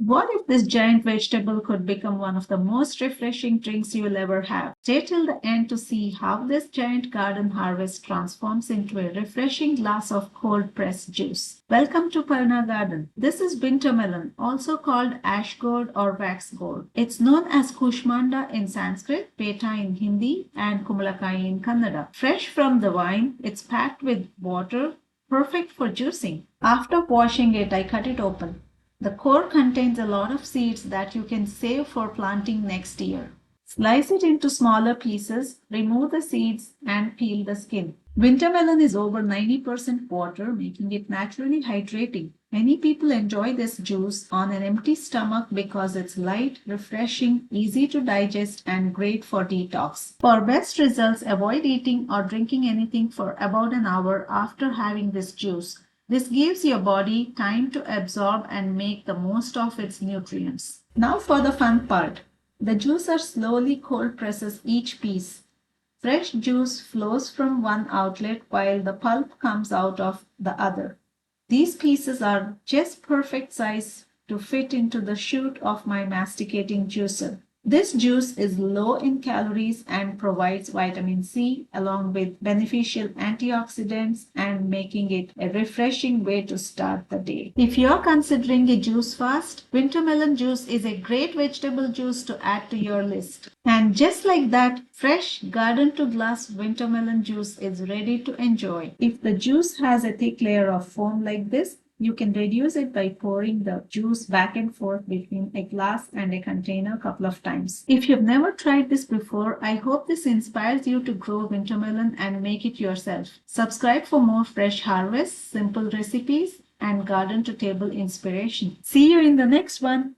What if this giant vegetable could become one of the most refreshing drinks you'll ever have? Stay till the end to see how this giant garden harvest transforms into a refreshing glass of cold pressed juice. Welcome to Parna Garden. This is winter melon, also called ash gourd or wax gourd. It's known as Kūṣmāṇḍa in Sanskrit, Petha in Hindi, and Kumbalakayi in Kannada. Fresh from the vine, it's packed with water, perfect for juicing. After washing it, I cut it open. The core contains a lot of seeds that you can save for planting next year. Slice it into smaller pieces, remove the seeds, and peel the skin. Winter melon is over 90% water, making it naturally hydrating. Many people enjoy this juice on an empty stomach because it's light, refreshing, easy to digest, and great for detox. For best results, avoid eating or drinking anything for about an hour after having this juice. This gives your body time to absorb and make the most of its nutrients. Now for the fun part. The juicer slowly cold presses each piece. Fresh juice flows from one outlet while the pulp comes out of the other. These pieces are just perfect size to fit into the chute of my masticating juicer. This juice is low in calories and provides vitamin C along with beneficial antioxidants and making it a refreshing way to start the day. If you're considering a juice fast, winter melon juice is a great vegetable juice to add to your list. And just like that, fresh garden to glass winter melon juice is ready to enjoy. If the juice has a thick layer of foam like this, you can reduce it by pouring the juice back and forth between a glass and a container a couple of times. If you've never tried this before, I hope this inspires you to grow winter melon and make it yourself. Subscribe for more fresh harvests, simple recipes, and garden to table inspiration. See you in the next one.